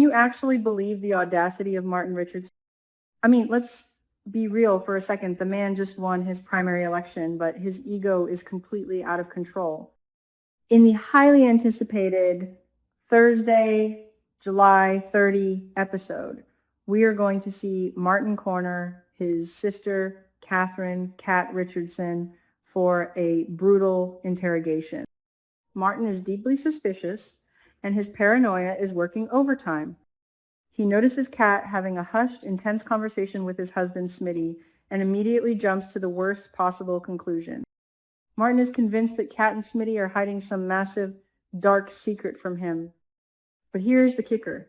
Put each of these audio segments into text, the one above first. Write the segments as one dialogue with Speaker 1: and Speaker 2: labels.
Speaker 1: you actually believe the audacity of Martin Richards? I mean, let's be real for a second. The man just won his primary election, but his ego is completely out of control. In the highly anticipated Thursday, July 30 episode, we are going to see Martin corner his sister, Catherine Cat Richardson, for a brutal interrogation. Martin is deeply suspicious, and his paranoia is working overtime. He notices Cat having a hushed, intense conversation with his husband, Smitty, and immediately jumps to the worst possible conclusion. Martin is convinced that Cat and Smitty are hiding some massive, dark secret from him. But here's the kicker.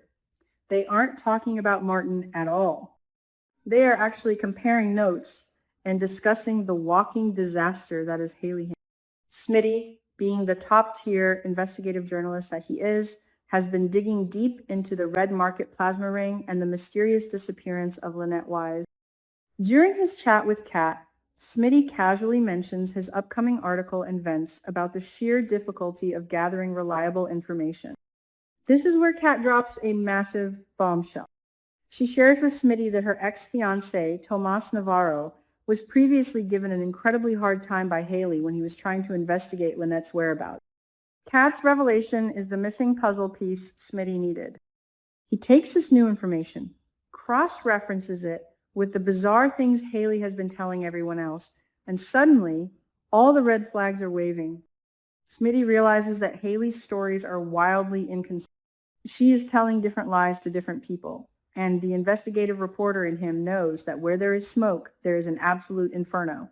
Speaker 1: They aren't talking about Martin at all. They are actually comparing notes and discussing the walking disaster that is Haley. Smitty, being the top-tier investigative journalist that he is, has been digging deep into the red market plasma ring and the mysterious disappearance of Lynette Wise. During his chat with Kat, Smitty casually mentions his upcoming article and vents about the sheer difficulty of gathering reliable information. This is where Kat drops a massive bombshell. She shares with Smitty that her ex-fiancé, Tomas Navarro, was previously given an incredibly hard time by Haley when he was trying to investigate Lynette's whereabouts. Kat's revelation is the missing puzzle piece Smitty needed. He takes this new information, cross-references it with the bizarre things Haley has been telling everyone else, and suddenly, all the red flags are waving. Smitty realizes that Haley's stories are wildly inconsistent. She is telling different lies to different people, and the investigative reporter in him knows that where there is smoke, there is an absolute inferno.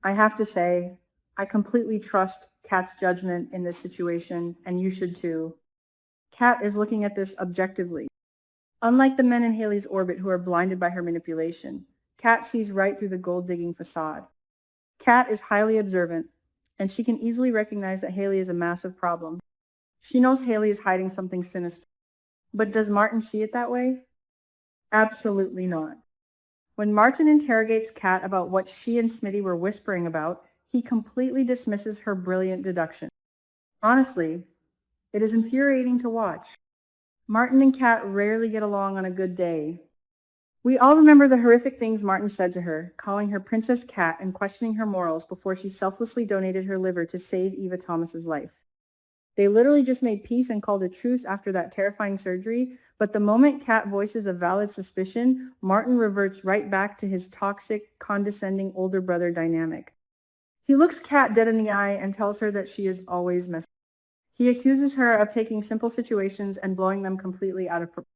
Speaker 1: I have to say, I completely trust Kat's judgment in this situation, and you should too. Kat is looking at this objectively. Unlike the men in Haley's orbit who are blinded by her manipulation, Kat sees right through the gold-digging facade. Kat is highly observant, and she can easily recognize that Haley is a massive problem. She knows Haley is hiding something sinister. But does Martin see it that way? Absolutely not. When Martin interrogates Kat about what she and Smitty were whispering about, he completely dismisses her brilliant deduction. Honestly, it is infuriating to watch. Martin and Kat rarely get along on a good day. We all remember the horrific things Martin said to her, calling her Princess Cat and questioning her morals before she selflessly donated her liver to save Eva Thomas's life. They literally just made peace and called a truce after that terrifying surgery, but the moment Kat voices a valid suspicion, Martin reverts right back to his toxic, condescending older brother dynamic. He looks Kat dead in the eye and tells her that she is always messed up. He accuses her of taking simple situations and blowing them completely out of proportion.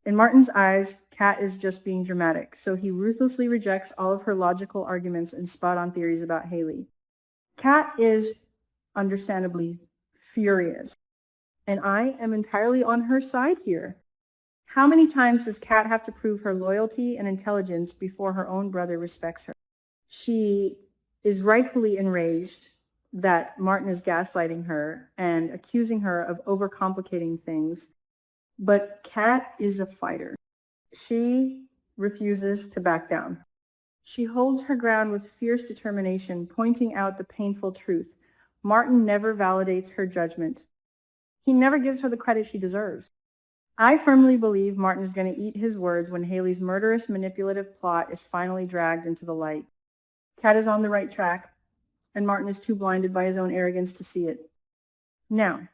Speaker 1: In Martin's eyes, Kat is just being dramatic, so he ruthlessly rejects all of her logical arguments and spot-on theories about Haley. Kat is, understandably, furious, and I am entirely on her side here. How many times does Kat have to prove her loyalty and intelligence before her own brother respects her? She is rightfully enraged that Martin is gaslighting her and accusing her of overcomplicating things, but Kat is a fighter. She refuses to back down. She holds her ground with fierce determination, pointing out the painful truth. Martin never validates her judgment. He never gives her the credit she deserves. I firmly believe Martin is going to eat his words when Haley's murderous, manipulative plot is finally dragged into the light. Kat is on the right track, and Martin is too blinded by his own arrogance to see it. Now,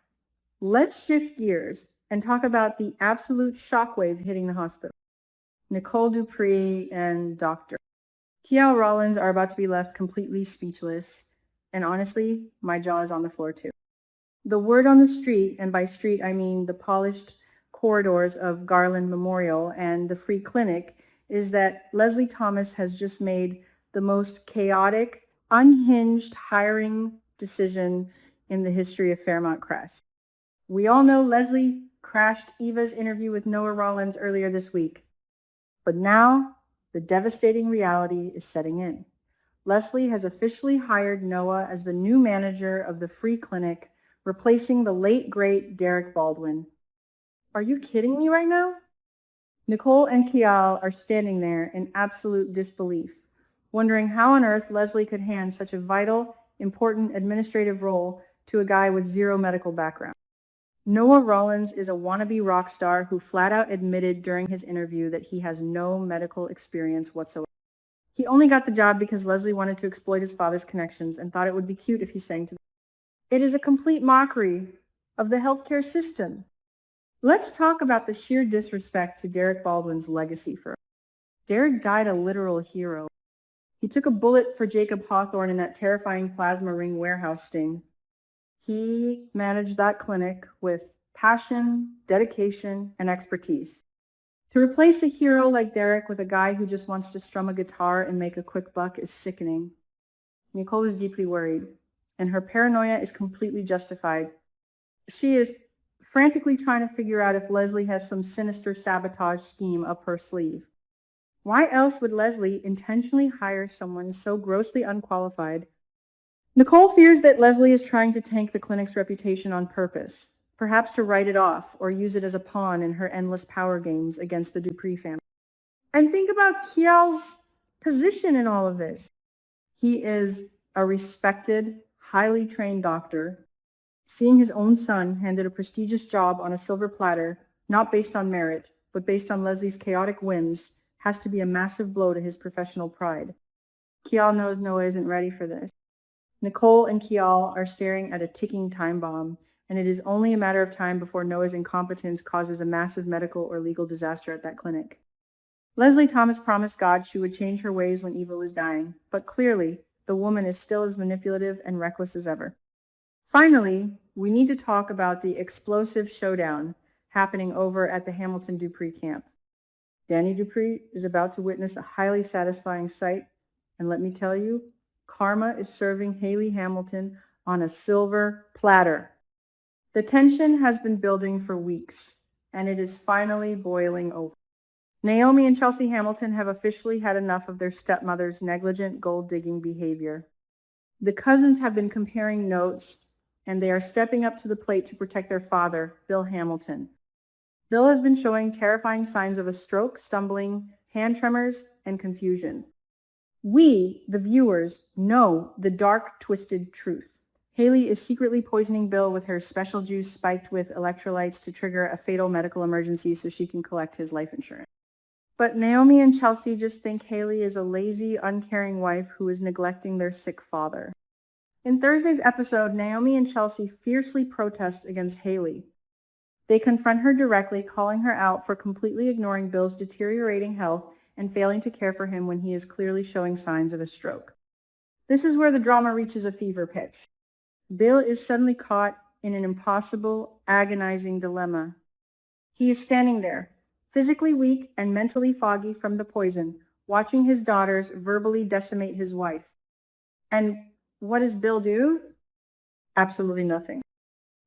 Speaker 1: let's shift gears and talk about the absolute shockwave hitting the hospital. Nicole Dupree and Dr. Kiel Rollins are about to be left completely speechless, and honestly, my jaw is on the floor too. The word on the street, and by street I mean the polished corridors of Garland Memorial and the free clinic, is that Leslie Thomas has just made the most chaotic, unhinged hiring decision in the history of Fairmont Crest. We all know Leslie crashed Eva's interview with Noah Rollins earlier this week. But now, the devastating reality is setting in. Leslie has officially hired Noah as the new manager of the free clinic, replacing the late, great Derek Baldwin. Are you kidding me right now? Nicole and Kial are standing there in absolute disbelief, wondering how on earth Leslie could hand such a vital, important administrative role to a guy with zero medical background. Noah Rollins is a wannabe rock star who flat out admitted during his interview that he has no medical experience whatsoever. He only got the job because Leslie wanted to exploit his father's connections and thought it would be cute if he sang to them. It is a complete mockery of the healthcare system. Let's talk about the sheer disrespect to Derek Baldwin's legacy for. Derek died a literal hero. He took a bullet for Jacob Hawthorne in that terrifying plasma ring warehouse sting. He managed that clinic with passion, dedication, and expertise. To replace a hero like Derek with a guy who just wants to strum a guitar and make a quick buck is sickening. Nicole is deeply worried, and her paranoia is completely justified. She is frantically trying to figure out if Leslie has some sinister sabotage scheme up her sleeve. Why else would Leslie intentionally hire someone so grossly unqualified? Nicole fears that Leslie is trying to tank the clinic's reputation on purpose, perhaps to write it off or use it as a pawn in her endless power games against the Dupree family. And think about Kiel's position in all of this. He is a respected, highly trained doctor. Seeing his own son handed a prestigious job on a silver platter, not based on merit, but based on Leslie's chaotic whims, has to be a massive blow to his professional pride. Kiel knows Noah isn't ready for this. Nicole and Kiel are staring at a ticking time bomb, and it is only a matter of time before Noah's incompetence causes a massive medical or legal disaster at that clinic. Leslie Thomas promised God she would change her ways when Eva was dying, but clearly, the woman is still as manipulative and reckless as ever. Finally, we need to talk about the explosive showdown happening over at the Hamilton Dupree camp. Danny Dupree is about to witness a highly satisfying sight, and let me tell you, karma is serving Haley Hamilton on a silver platter. The tension has been building for weeks, and it is finally boiling over. Naomi and Chelsea Hamilton have officially had enough of their stepmother's negligent gold-digging behavior. The cousins have been comparing notes, and they are stepping up to the plate to protect their father, Bill Hamilton. Bill has been showing terrifying signs of a stroke, stumbling, hand tremors, and confusion. We, the viewers, know the dark, twisted truth. Haley is secretly poisoning Bill with her special juice spiked with electrolytes to trigger a fatal medical emergency so she can collect his life insurance. But Naomi and Chelsea just think Haley is a lazy, uncaring wife who is neglecting their sick father. In Thursday's episode, Naomi and Chelsea fiercely protest against Haley. They confront her directly, calling her out for completely ignoring Bill's deteriorating health and failing to care for him when he is clearly showing signs of a stroke. This is where the drama reaches a fever pitch. Bill is suddenly caught in an impossible, agonizing dilemma. He is standing there, physically weak and mentally foggy from the poison, watching his daughters verbally decimate his wife. And what does Bill do? Absolutely nothing.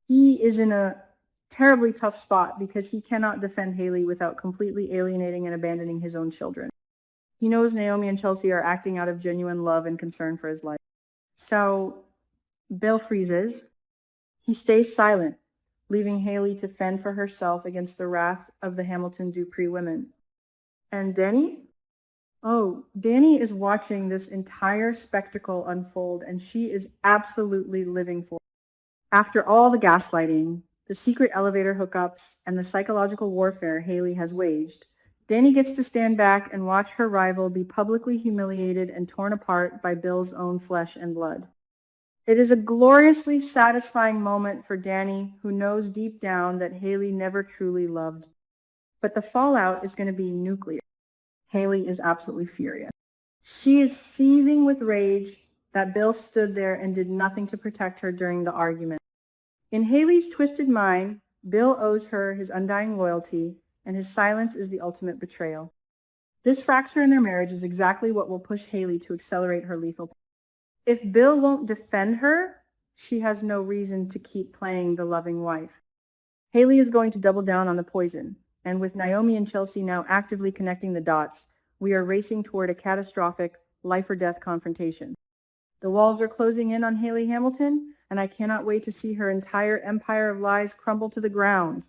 Speaker 1: He is in a terribly tough spot because he cannot defend Haley without completely alienating and abandoning his own children. He knows Naomi and Chelsea are acting out of genuine love and concern for his life. So Bill freezes. He stays silent, leaving Haley to fend for herself against the wrath of the Hamilton Dupree women. And Danny? Oh, Danny is watching this entire spectacle unfold, and she is absolutely living for it. After all the gaslighting, the secret elevator hookups, and the psychological warfare Haley has waged, Danny gets to stand back and watch her rival be publicly humiliated and torn apart by Bill's own flesh and blood. It is a gloriously satisfying moment for Danny, who knows deep down that Haley never truly loved. But the fallout is going to be nuclear. Haley is absolutely furious. She is seething with rage that Bill stood there and did nothing to protect her during the argument. In Haley's twisted mind, Bill owes her his undying loyalty, and his silence is the ultimate betrayal. This fracture in their marriage is exactly what will push Haley to accelerate her lethal plan. If Bill won't defend her, she has no reason to keep playing the loving wife. Haley is going to double down on the poison, and with Naomi and Chelsea now actively connecting the dots, we are racing toward a catastrophic, life-or-death confrontation. The walls are closing in on Haley Hamilton, and I cannot wait to see her entire empire of lies crumble to the ground.